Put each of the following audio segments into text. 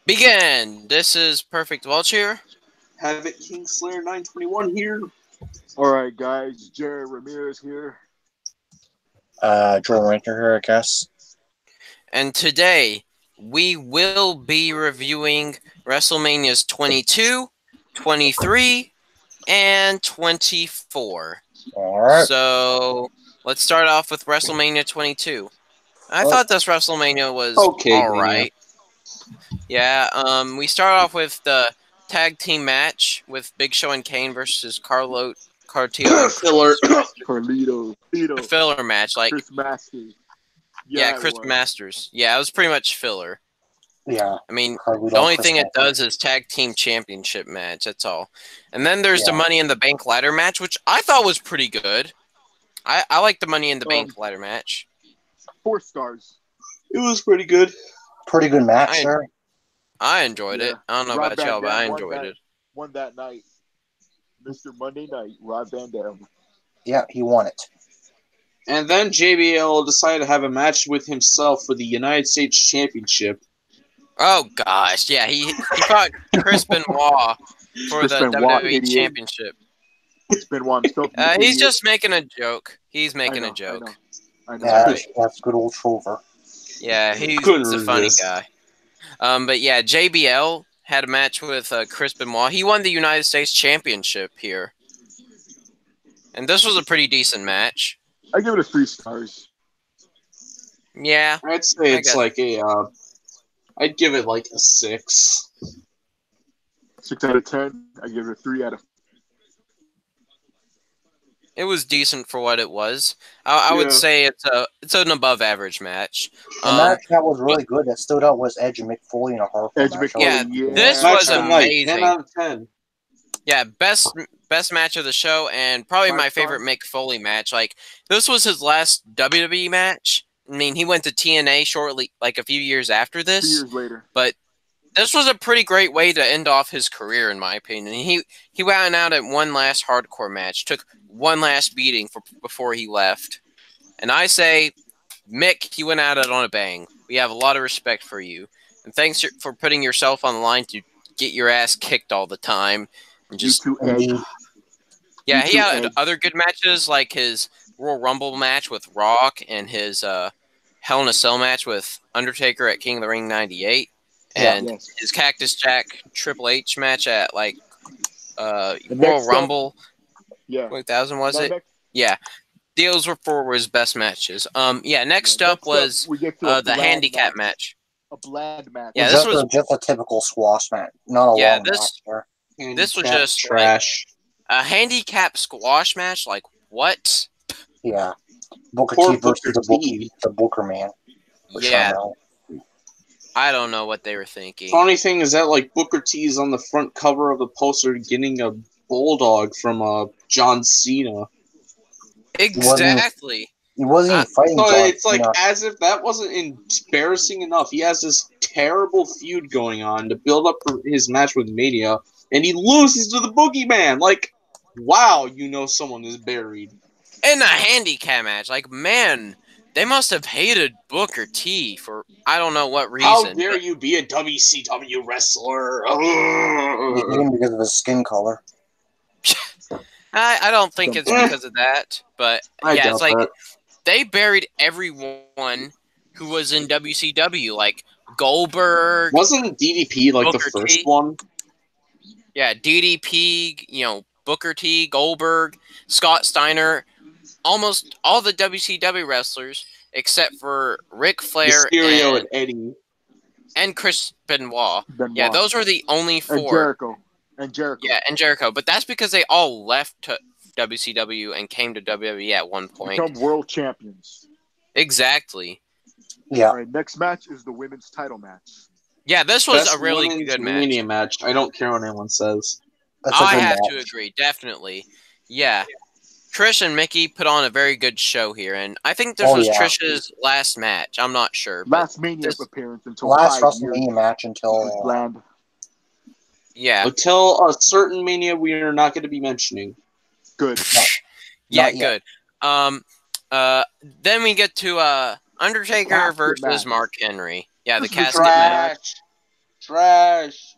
Begin. This is Perfect Welch here. Have it Kingslayer 921 here. Alright, guys. Jerry Ramirez here. Jordan Ranker here, I guess. And today, we will be reviewing WrestleManias 22, 23, and 24. Alright. So, let's start off with WrestleMania 22. I thought this WrestleMania was alright. Yeah, we start off with the tag team match with Big Show and Kane versus Carlito. Carlito. Filler match, like Chris Masters. Yeah, Chris Masters. Yeah, it was pretty much filler. Yeah. I mean, Carlito, the only Chris thing it Masters. does is tag team championship match. That's all. And then there's the Yeah. Money in the Bank ladder match, which I thought was pretty good. I like the Money in the Bank ladder match. 4 stars. It was pretty good. Pretty good match, sir. I enjoyed it. I don't know Rob about y'all, Van but I Dam enjoyed it. Won that night. Mr. Monday Night, Rob Van Dam. Yeah, he won it. And then JBL decided to have a match with himself for the United States Championship. Oh, gosh. Yeah, he fought Chris Benoit for the WWE Championship. Chris Benoit himself. He's just making a joke. He's making a joke. I know. Yeah, that's good old Trover. Yeah, he's a funny guy. But yeah, JBL had a match with Chris Benoit. He won the United States Championship here. And this was a pretty decent match. I give it a 3 stars. Yeah. I'd say it's like a, I'd give it like a 6. 6 out of 10. I give it a 3 out of 5. It was decent for what it was. I would say it's an above average match. The match that was really good that stood out was Edge and Mick Foley in a hardcore match. Yeah, this was amazing. 10 out of 10. Yeah, best match of the show, and probably my favorite Mick Foley match. Like, this was his last WWE match. I mean, he went to TNA shortly, like a few years after this. 2 years later. But this was a pretty great way to end off his career, in my opinion. He went out at one last hardcore match, took one last beating before he left. And I say, Mick, you went at it on a bang. We have a lot of respect for you. And thanks for putting yourself on the line to get your ass kicked all the time. And just yeah, he had other good matches, like his Royal Rumble match with Rock and his Hell in a Cell match with Undertaker at King of the Ring 98. And his Cactus Jack Triple H match at like Royal Rumble 2000, was it? Yeah. Those were 4 of his best matches. Next up was the handicap match. A bland match. Yeah, this was just a typical squash match. Not a long match. This was just trash. Like, a handicap squash match? Like, what? Yeah. Booker T versus the Booker man. Yeah. I don't know what they were thinking. Funny thing is that, like, Booker T's on the front cover of the poster getting a bulldog from John Cena. Exactly. He wasn't even fighting John Cena. It's like as if that wasn't embarrassing enough. He has this terrible feud going on to build up for his match with Mania, and he loses to the Boogeyman. Like, wow, you know someone is buried. In a handicap match. Like, man, they must have hated Booker T for I don't know what reason. How dare you be a WCW wrestler? Even because of his skin color. I don't think it's because of that, but yeah, it's like they buried everyone who was in WCW, like Goldberg. Wasn't DDP like the first one? Yeah, DDP, Booker T, Goldberg, Scott Steiner, almost all the WCW wrestlers except for Ric Flair and Eddie. And Chris Benoit. Yeah, those were the only 4. And Jericho. Yeah, and Jericho. But that's because they all left to WCW and came to WWE at one point. Become world champions. Exactly. Yeah. All right, next match is the women's title match. Yeah, this was a really good match. I don't care what anyone says. I have to agree, definitely. Yeah. Trish and Mickey put on a very good show here, and I think this was Trish's last match. I'm not sure. Last Mania appearance until last WrestleMania match until land. Yeah. Until a certain Mania we are not going to be mentioning. Good. Good. Then we get to Undertaker versus Mark Henry. Yeah, the This was a casket match. Trash.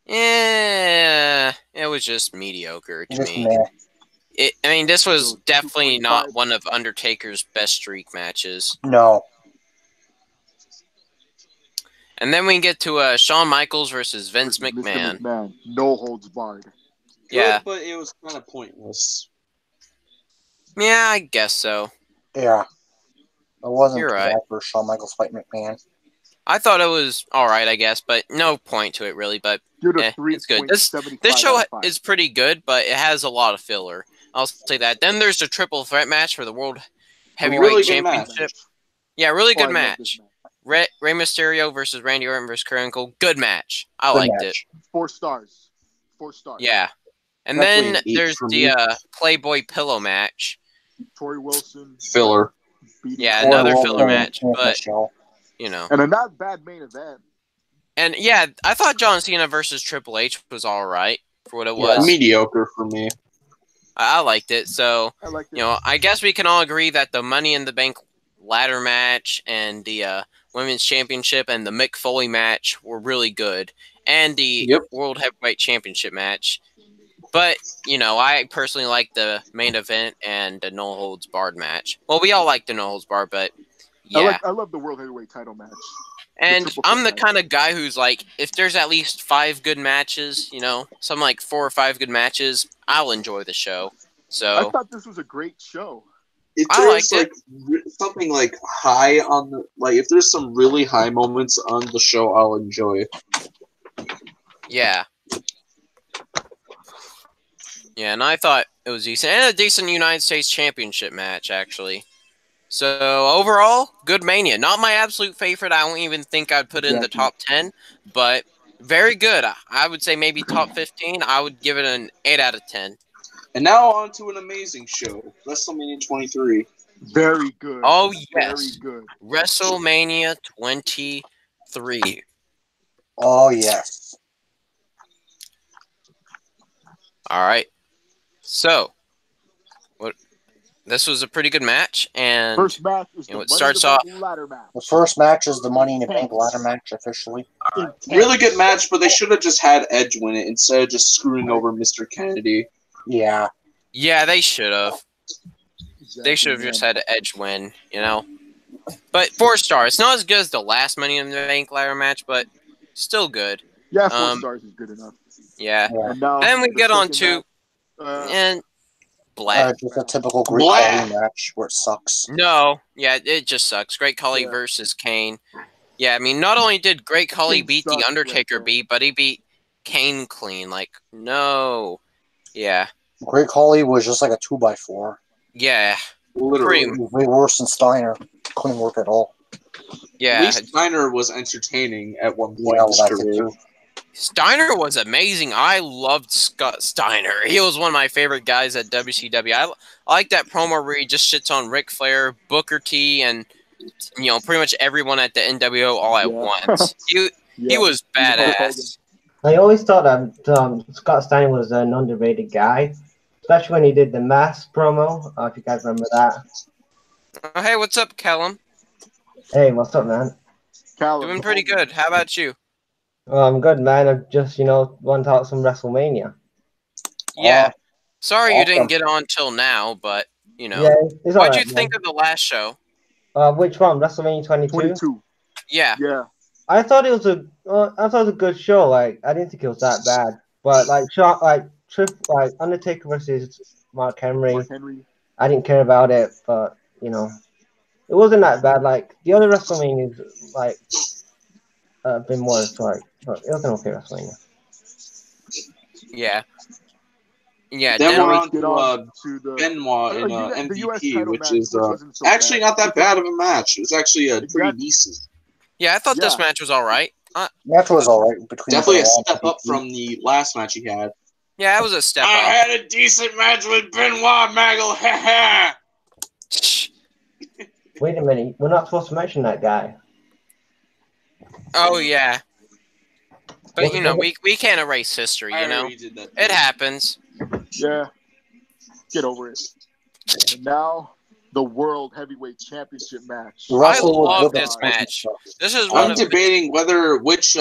Yeah, it was just mediocre to Just me. meh. I mean, this was So, definitely 2.5. not one of Undertaker's best streak matches. No. And then we get to Shawn Michaels versus Vince Mr. McMahon. McMahon. No holds barred. Yeah. Good, but it was kind of pointless. Yeah, I guess so. Yeah. It wasn't You're too right. bad for Shawn Michaels fight McMahon. I thought it was alright, I guess, but no point to it really, but Give it a it's good. This 3.75 show out of 5. is pretty good, but it has a lot of filler. I'll say that. Then there's the triple threat match for the World Heavyweight Really good match. Championship. Yeah, really Oh, good I love this match. Rey Mysterio versus Randy Orton versus Kurt Angle. Good match. I Good liked match. 4 stars. 4 stars. Yeah. And Definitely then an 8 there's for the me. Playboy Pillow match. Torrie Wilson. Filler. Beating Yeah, Cole. another Or filler Wilson match, and but Michelle. you know. And a not bad main event. And yeah, I thought John Cena versus Triple H was all right for what it Yeah. was. Mediocre for me. I liked it. So, I like it. you know, I guess we can all agree that the Money in the Bank ladder match and the Women's Championship and the Mick Foley match were really good. And the World Heavyweight Championship match. But, you know, I personally like the main event and the No Holds Barred match. Well, we all like the No Holds Barred, but yeah. I love the World Heavyweight title match. And triple I'm the threat match. kind of guy who's like, if there's at least 5 good matches, you know, some like 4 or 5 good matches, I'll enjoy the show. I So thought this was a great show. If I there's liked something like high on the if there's some really high moments on the show, I'll enjoy. yeah. Yeah, and I thought it was decent. And a decent United States Championship match, actually. So, overall, good Mania. Not my absolute favorite. I don't even think I'd put it in the top 10, but very good. I would say maybe top 15. I would give it an 8 out of 10. And now on to an amazing show, WrestleMania 23. Very good. Oh, Very yes. good. WrestleMania 23. Oh, yes. All right. So, this was a pretty good match, and First match is you know, the it Money starts in the off. Bank ladder match. The first match is the Money in the Bank ladder match officially. Really good match, but they should have just had Edge win it instead of just screwing over Mr. Kennedy. Yeah. Yeah, they should have. Exactly, They should have man. just had Edge win, you know. But 4 stars. It's not as good as the last Money in the Bank ladder match, but still good. Yeah, 4 stars is good enough. Yeah. Yeah. And now Then we the get on second to match, and Black. Just a typical Great Blah. Khali match where it sucks. No, yeah, it just sucks. Great Khali Yeah. versus Kane. Yeah, I mean, not only did Great Khali Kane beat the sucks Undertaker right there. but he beat Kane clean. Like, no. Yeah. Great Khali was just like a 2x4. Yeah. Literally. Pretty- Way worse than Steiner. Couldn't work at all. At Yeah. least Steiner was entertaining at one point Yeah, in his that's it career. too. Steiner was amazing. I loved Scott Steiner. He was one of my favorite guys at WCW. I like that promo where he just shits on Ric Flair, Booker T, and you know pretty much everyone at the NWO all at Yeah. once. He Yeah. was Hulk badass. I always thought that Scott Steiner was an underrated guy, especially when he did the Mask promo. If you guys remember that. Oh, hey, what's up, Callum? Hey, what's up, man? Callum, Doing pretty good. How about you? I'm good, man. I just, want to talk some WrestleMania. Yeah. Sorry you awesome. didn't get on till now, but you know. Yeah, it's What'd alright, you think of the last show? Which one? WrestleMania 22? 22. Yeah. Yeah. I thought it was a good show. Like, I didn't think it was that bad. But Undertaker versus Mark Henry, Mark Henry. I didn't care about it. But it wasn't that bad. Like the other WrestleManias, been more sorry, but it was an okay WrestleMania. Yeah. Yeah. Then we're on Get to on to the Benoit in the US MVP, title which match, is which wasn't so actually bad. not that bad of a match. It was actually pretty Exactly. decent. Yeah, I thought this Yeah. match was all right. Match was alright between Definitely a Benoit and step up MVP. from the last match he had. Yeah, it was a step I up. had a decent match with Benoit, Maggle. Ha Wait a minute, we're not supposed to mention that guy. Oh yeah. But What's you know, the- we can't erase history, I you know? already did that. It happens. Yeah. Get over it. And now the World Heavyweight Championship match. I love this match. This is one I'm debating which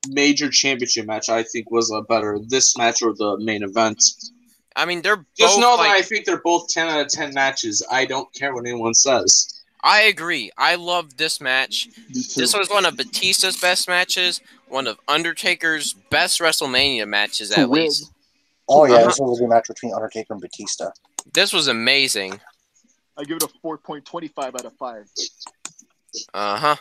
major championship match I think was better, this match or the main event. I mean, they're just both know that I think they're both 10 out of 10 matches. I don't care what anyone says. I agree. I love this match. This was one of Batista's best matches, one of Undertaker's best WrestleMania matches, at least. Oh, yeah, this was a good match between Undertaker and Batista. This was amazing. I give it a 4.25 out of 5. Uh-huh.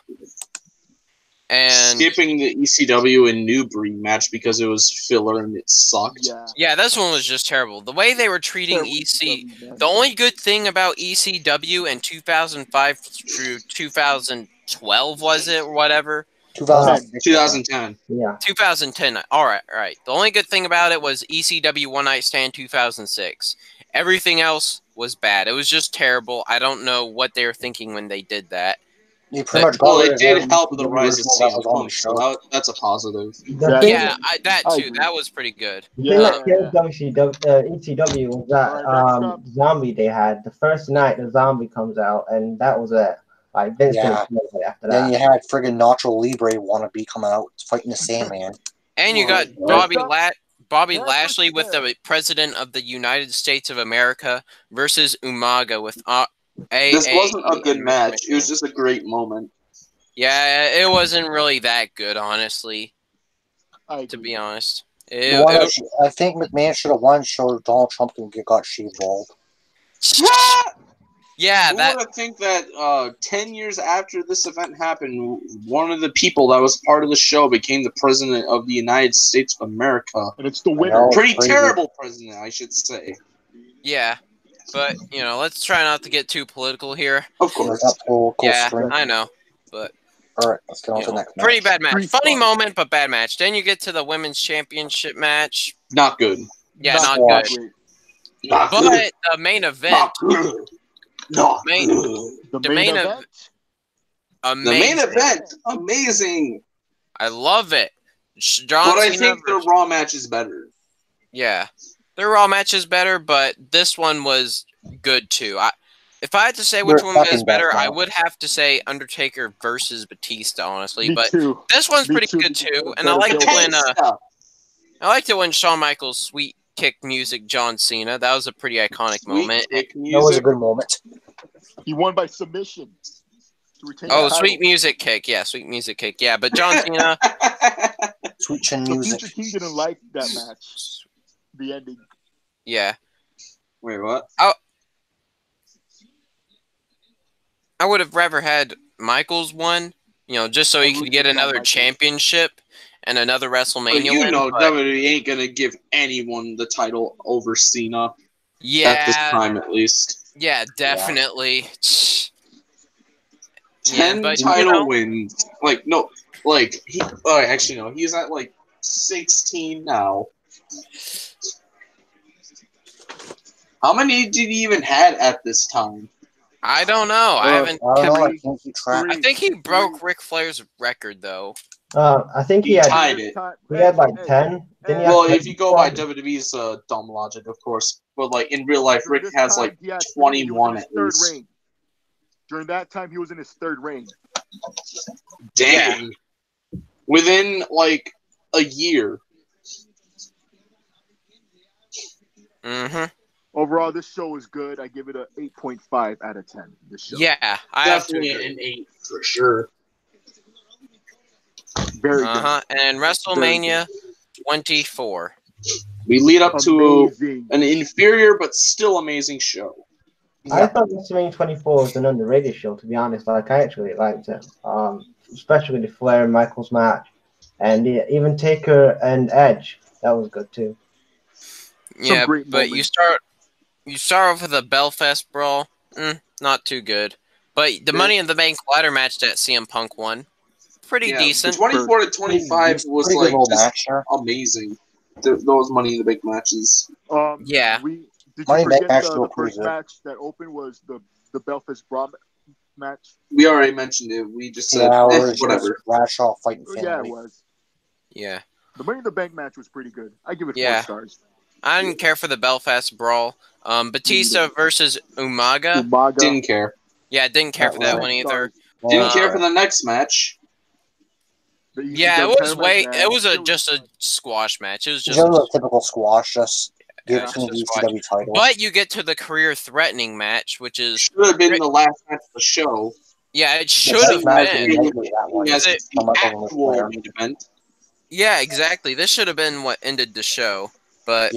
And skipping the ECW and Newbury match because it was filler and it sucked. Yeah, this one was just terrible. The way they were treating EC, the only good thing about ECW in 2005 through 2012 was it or whatever? 2010. Yeah. 2010. All right. The only good thing about it was ECW One Night Stand 2006. Everything else was bad. It was just terrible. I don't know what they were thinking when they did that. You pretty much got it did help the rise of CM Punk, so that's a positive. Yeah, that too. That was pretty good. The thing that killed ECW was that zombie they had. The first night the zombie comes out, and that was it. Like, Vince didn't play after that. Then you had friggin' Nacho Libre wannabe coming out fighting the Sandman. And you got Bobby Lashley with the President of the United States of America versus Umaga with This wasn't a good match. It was just a great moment. Yeah, it wasn't really that good, honestly. To be honest. I think McMahon should have won so Donald Trump can got shaved bald. Yeah, Who would have think that 10 years after this event happened, one of the people that was part of the show became the President of the United States of America. And it's the winner. Pretty terrible president, I should say. Yeah. But, let's try not to get too political here. Of course. Yeah, I know. But all right, let's get on to the next match. Pretty bad match. Funny moment, but bad match. Then you get to the Women's Championship match. Not good. Yeah, not good. But the main event. Not good. The main event? The main event. Amazing. I love it. But I think the Raw match is better. Yeah. The Raw match is better, but this one was good too. If I had to say which one is better, I would have to say Undertaker versus Batista, honestly. But this one's pretty good too, and I liked it when Shawn Michaels sweet kick music John Cena. That was a pretty iconic moment. That was a good moment. He won by submission. Sweet music kick. Yeah, sweet music kick. Yeah, but John Cena. Sweet chin music. Future King didn't like that match. The ending. Yeah. Wait, what? I would have rather had Michaels won, just so he could get another championship and another WrestleMania win. WWE ain't going to give anyone the title over Cena. Yeah. At this time, at least. Yeah, definitely. 10 title wins. He's at 16 now. How many did he even had at this time? I don't know. I think he broke Ric Flair's record, though. I think he tied it. He had 10. If you go by WWE's dumb logic, of course. But in real life, Rick has 21 at least. Reign. During that time, he was in his third reign. Dang. Yeah. Within a year. Mm-hmm. Overall, this show was good. I give it a 8.5 out of 10. This show. Yeah, definitely an 8 for sure. Very good. And WrestleMania 24. We lead up to an inferior but still amazing show. I thought WrestleMania 24 was an underrated show, to be honest. I actually liked it, especially the Flair and Michaels match, and even Taker and Edge. That was good too. Yeah, but you start off with a Belfast brawl. Not too good. But the Money in the Bank ladder match that CM Punk won, pretty decent. 24 to 25 was amazing. Those Money in the Bank matches. Yeah. Did you forget the first match that opened was the Belfast brawl match? We already mentioned it. We just said whatever. Bradshaw fighting family. Yeah, it was. Yeah. The Money in the Bank match was pretty good. I give it 4 stars. I didn't care for the Belfast Brawl. Batista versus Umaga. Didn't care. Yeah, didn't care for that one either. Didn't care for the next match. Yeah, it was just a squash match. It was just a typical squash, just give just the ECW title. But you get to the career-threatening match, which is should have been the last match of the show. Yeah, it should have been. Yeah, exactly. This should have been what ended the show, but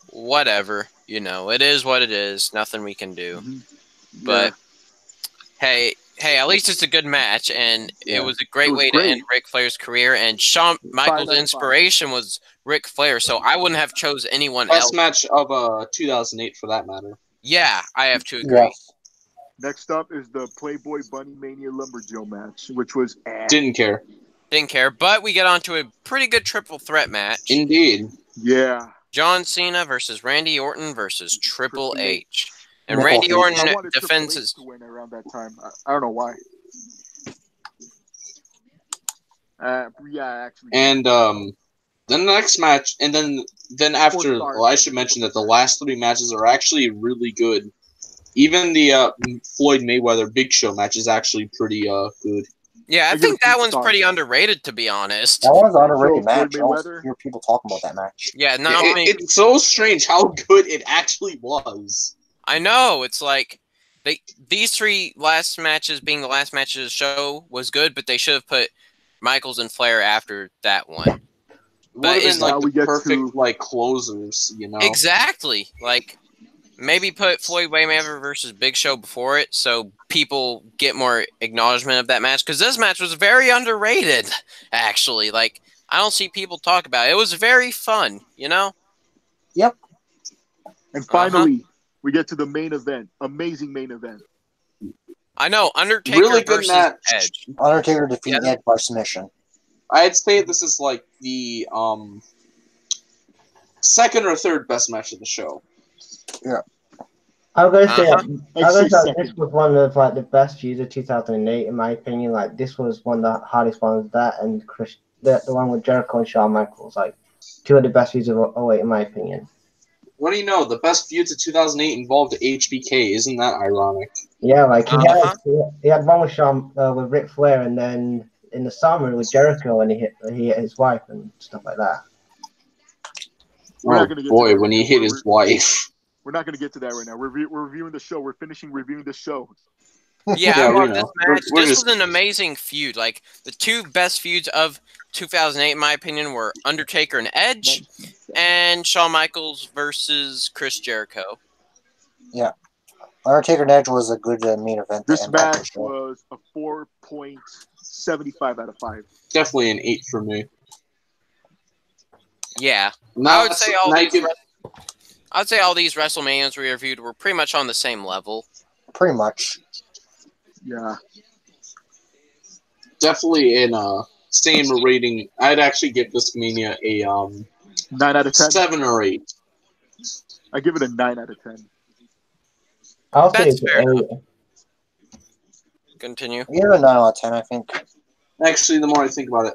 whatever. You know, it is what it is. Nothing we can do. But hey, at least it's a good match, and it was a great way to end Ric Flair's career. And Shawn Michaels' inspiration was Ric Flair, so I wouldn't have chose anyone else. Best match of 2008, for that matter. Yeah, I have to agree. Next up is the Playboy Bunny Mania Lumberjill match, which was Didn't care, but we get on to a pretty good triple threat match. Indeed. Yeah. John Cena versus Randy Orton versus Triple H. And Randy Orton defends his... to win around that time. I don't know why. Actually. And the next match, and then after, well, I should mention that the last 3 matches are actually really good. Even the Floyd Mayweather Big Show match is actually pretty good. Yeah, I think that one's pretty underrated, to be honest. That one's an underrated match. I don't hear people talking about that match. Yeah, it's so strange how good it actually was. I know, it's like these 3 last matches being the last matches of the show was good, but they should have put Michaels and Flair after that one. But it's like the perfect like closers, you know? Exactly. Like maybe put Floyd Mayweather versus Big Show before it, so people get more acknowledgement of that match. Because this match was very underrated, actually. Like I don't see people talk about it. It was very fun, you know? Yep. And finally, we get to the main event. Amazing main event. I know, Undertaker really good versus match. Edge. Undertaker defeated Edge by submission. I'd say this is like the second or third best match of the show. Yeah. I'm going to say this was one of like the best feuds of 2008 in my opinion. Like this was one of the hardest ones. That and the one with Jericho and Shawn Michaels, like 2 of the best feuds of 08 in my opinion. What do you know? The best feuds of 2008 involved HBK. Isn't that ironic? Yeah, like he had one with with Ric Flair, and then in the summer with Jericho, and he hit his wife and stuff like that. Oh boy, when he hit his wife. We're not going to get to that right now. We're reviewing the show. We're finishing reviewing the show. Yeah, I love this match. This was an amazing feud. Like the 2 best feuds of 2008, in my opinion, were Undertaker and Edge, and Shawn Michaels versus Chris Jericho. Yeah, Undertaker and Edge was a good main event. This match was a 4.75 out of 5. Definitely an 8 for me. Yeah, I would say all these WrestleManias we reviewed were pretty much on the same level. Pretty much. Yeah. Definitely in same rating. I'd actually give this Mania a 9 out of 10. 7 or 8. I give it a 9 out of 10. I'll say it's fair. 8. Continue. Yeah, a 9 out of 10, I think. Actually, the more I think about it,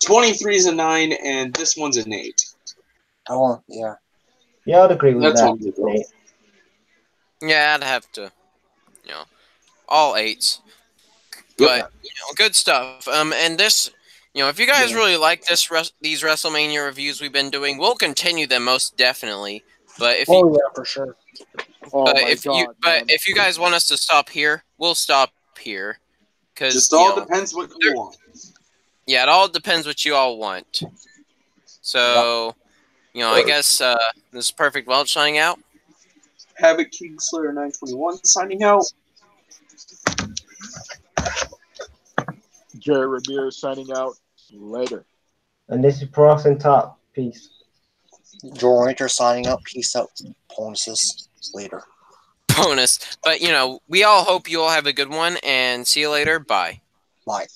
23 is a 9, and this one's an 8. Yeah. Yeah, I'd agree with that. Yeah, I'd have to, all 8s. But good stuff. And this, if you guys really like these WrestleMania reviews we've been doing, we'll continue them most definitely. But if for sure. If you guys want us to stop here, we'll stop here. Because just all depends what you want. Yeah, it all depends what you all want. So, I guess this is Perfect Welch signing out. Havoc Kingslayer 921 signing out. Jerry Ramirez signing out. Later. And this is Pro Wrestling Top. Peace. Joel Winter signing out. Peace out. Bonuses. Later. Bonus. But, we all hope you all have a good one, and see you later. Bye. Bye.